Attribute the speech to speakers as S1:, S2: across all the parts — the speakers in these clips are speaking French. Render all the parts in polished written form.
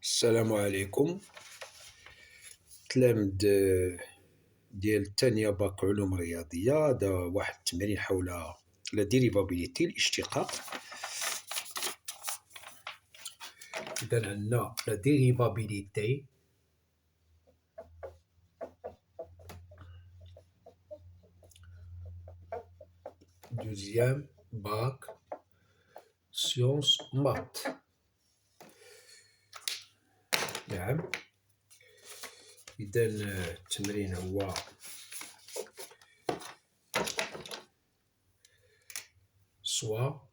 S1: السلام عليكم. تلامذ ديال الثانية باك علوم رياضية. هذا واحد التمرين حول لا ديريفابيليتي، الاشتقاق. إذا عندنا لا ديريفابيليتي دوزيام باك سيونس مات. نعم، إذا التمرين هو soit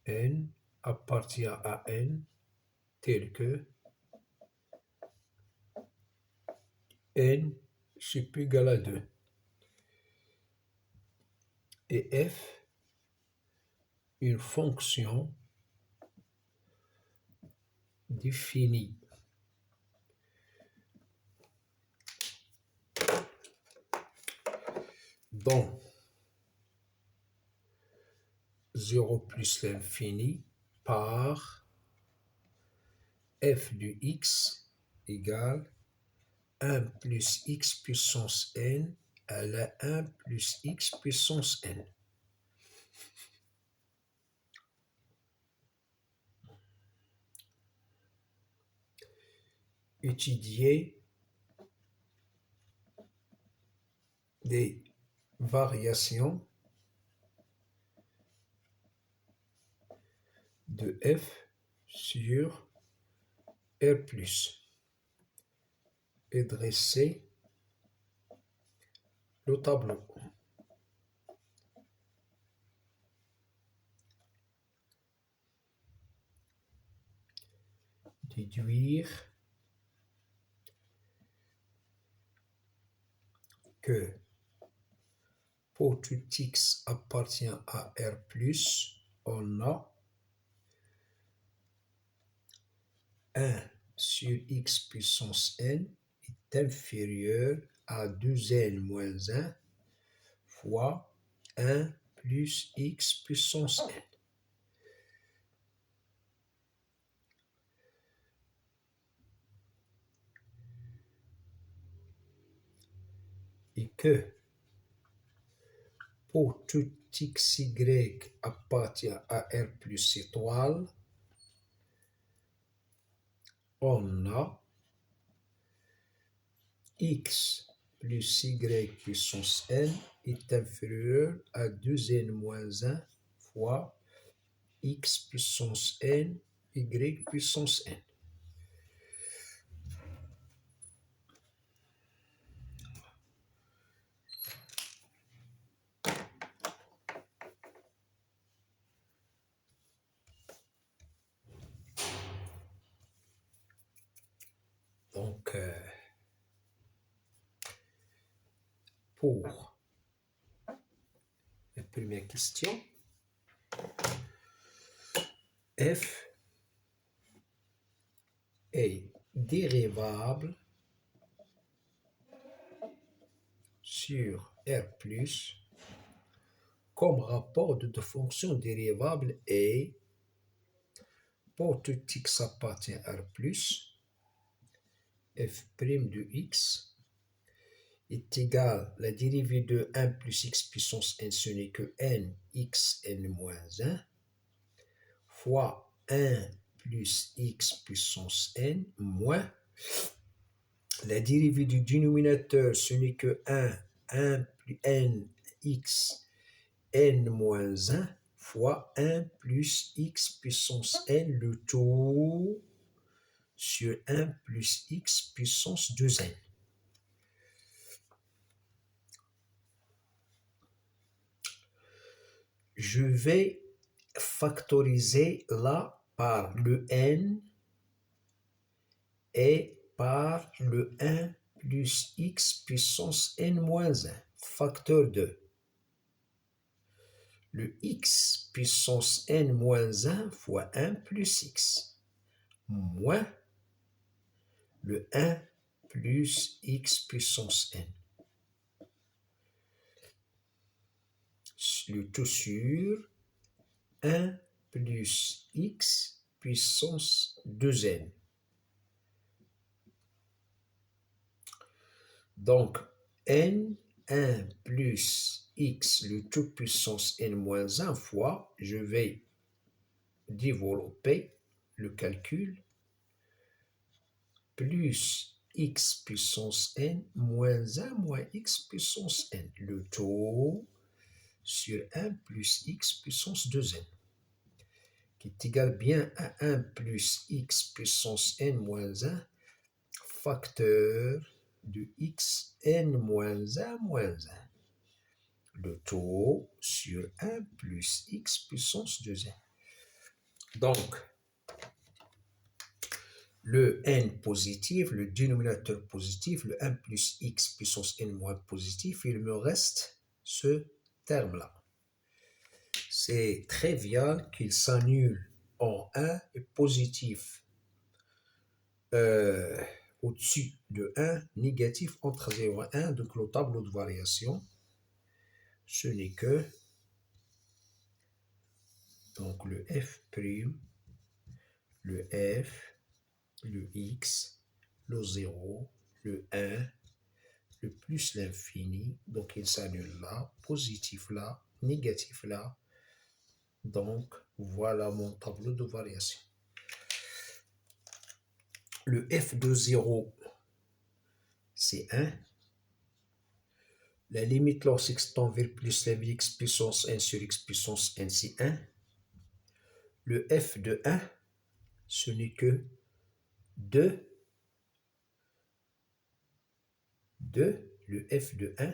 S1: n appartient à n tel que n sup égal à 2 et f une fonction définie dont 0 plus l'infini par f de x égale 1 plus x puissance n à la 1 plus x puissance n. Étudier des variations de f sur R+, et dresser le tableau. Déduire que pour tout x appartient à R+, on a 1 sur x puissance n est inférieur à 2n moins 1 fois 1 plus x puissance n. Et que pour tout xy appartient à R plus étoile, on a x plus y puissance n est inférieur à 2n moins 1 fois x puissance n, y puissance n. Donc, pour la première question, f est dérivable sur R+, comme rapport de deux fonctions dérivables et pour tout x appartient à R+, f' de x est égal, la dérivée de 1 plus x puissance n, ce n'est que n, x, n moins 1, fois 1 plus x puissance n, moins la dérivée du dénominateur, ce n'est que 1 plus n, x, n moins 1, fois 1 plus x puissance n, le tout sur 1 plus x puissance 2n. Je vais factoriser là par le n et par le 1 plus x puissance n moins 1, facteur de le x puissance n moins 1 fois 1 plus x, moins le 1 plus x puissance n. Le tout sur 1 plus x puissance 2n. Donc, n, 1 plus x, le tout puissance n moins 1 fois, je vais développer le calcul, plus x puissance n moins 1 moins x puissance n, le tout sur 1 plus x puissance 2n, qui est égal bien à 1 plus x puissance n moins 1, facteur de x n moins 1 moins 1, le tout sur 1 plus x puissance 2n. Donc, le n positif, le dénominateur positif, le 1 plus x puissance n moins positif, il me reste ce terme-là. C'est trivial qu'il s'annule en 1 et positif au-dessus de 1, négatif entre 0 et 1, donc le tableau de variation, ce n'est que donc le f', le f, le x, le 0, le 1, le plus l'infini, donc il s'annule là, positif là, négatif là. Donc voilà mon tableau de variation. Le f de 0, c'est 1. La limite lorsque x tend vers plus la vie x puissance n sur x puissance n, c'est 1. Le f de 1, ce n'est que 2. Le f de 1,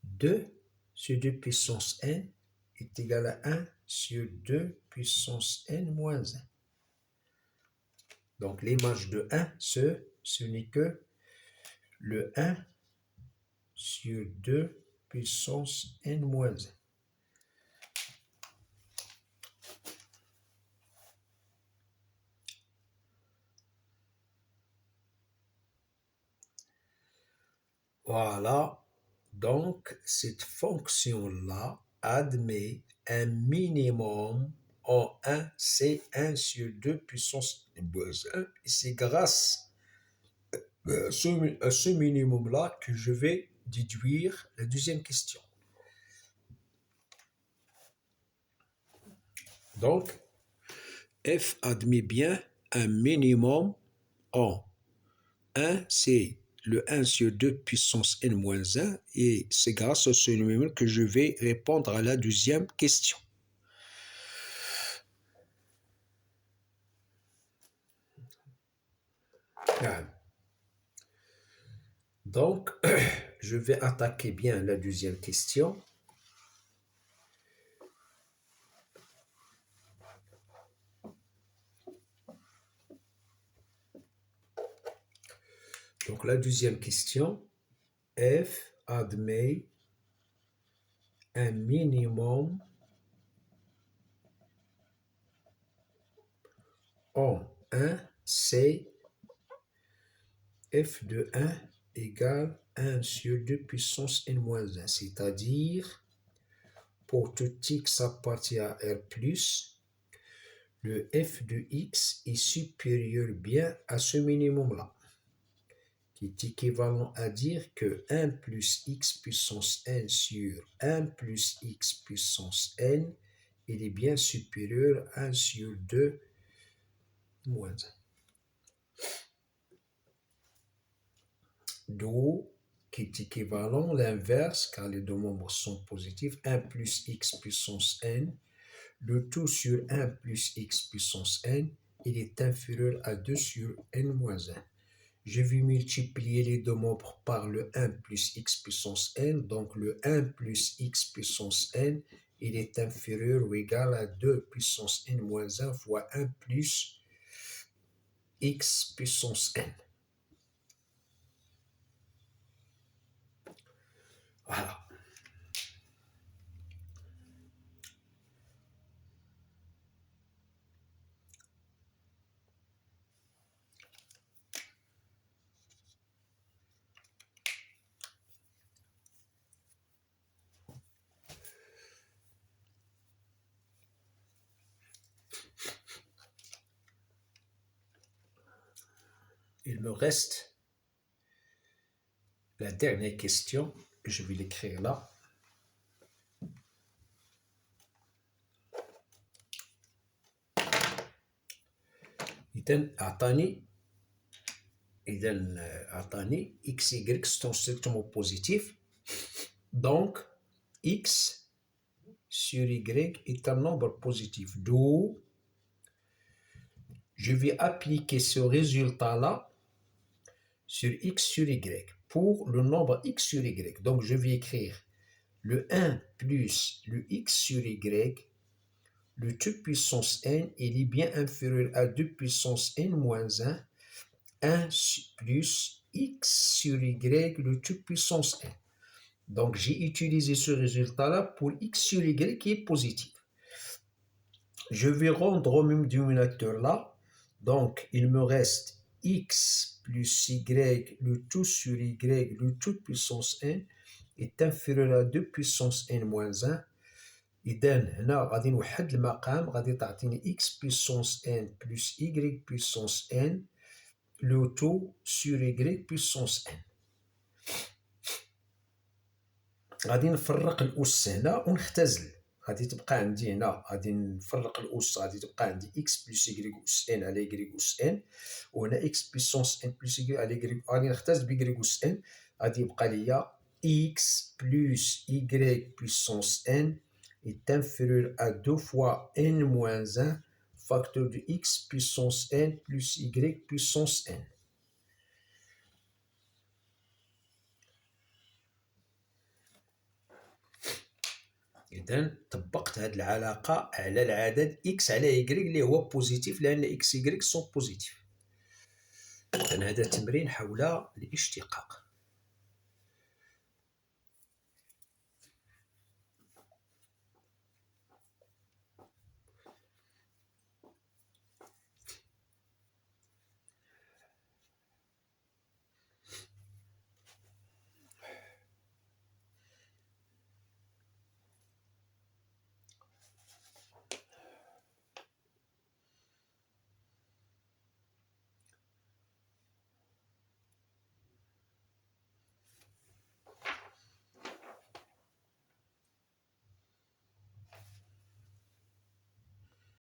S1: 2 sur 2 puissance n est égal à 1 sur 2 puissance n moins 1. Donc l'image de 1, ce n'est que le 1 sur 2 puissance n moins 1. Voilà, donc cette fonction-là admet un minimum en 1, c'est 1 sur 2 puissance n moins 1. Et c'est grâce à ce minimum-là que je vais déduire la deuxième question. Donc, f admet bien un minimum en 1, c'est le 1 sur 2 puissance n moins 1, et c'est grâce à ce minimum que je vais répondre à la deuxième question. Donc, je vais attaquer bien la deuxième question. Donc, la deuxième question, f admet un minimum en 1, c'est f de 1 égale 1 sur 2 puissance n moins 1, c'est-à-dire pour tout x appartient à R+, le f de x est supérieur bien à ce minimum-là, qui est équivalent à dire que 1 plus x puissance n sur 1 plus x puissance n, il est bien supérieur à 1 sur 2 moins 1. D'où qui est équivalent l'inverse, car les deux membres sont positifs, 1 plus x puissance n, le tout sur 1 plus x puissance n, il est inférieur à 2 sur n moins 1. Je vais multiplier les deux membres par le 1 plus x puissance n, donc le 1 plus x puissance n, il est inférieur ou égal à 2 puissance n moins 1 fois 1 plus x puissance n. Voilà. il me reste la dernière question. Je vais l'écrire là. إذا أعطاني x y sont strictement positifs. Donc x sur y est un nombre positif. D'où je vais appliquer ce résultat-là sur x sur y pour le nombre x sur y. Donc je vais écrire le 1 plus le x sur y, le 2 puissance n, il est bien inférieur à 2 puissance n moins 1, 1 plus x sur y, le 2 puissance n. Donc j'ai utilisé ce résultat-là pour x sur y qui est positif. Je vais rendre au même dénominateur là. Donc il me reste x plus y, le tout sur y, le tout puissance n est inférieur à 2 puissance n moins 1. إذا هنا غادي نوحد المقام، غادي تعطيني x puissance n plus y puissance n le tout sur y puissance n. غادي نفرق الأس هنا ونختزل. غادي تبقى عندي هنا، غادي نفرق الأس، غادي تبقى عندي x plus y أس n على y أس n، وهنا x puissance n plus y على y، غادي نختزل ب y أس n، غادي يبقى ليا x plus y puissance n est inférieur à 2 fois n moins 1 facteur de x puissance n plus y puissance n. إذا طبقت هذه العلاقة على العدد x على y اللي هو بوزيتيف، لأن x y سون بوزيتيف. إذا هذا تمرين حول الاشتقاق.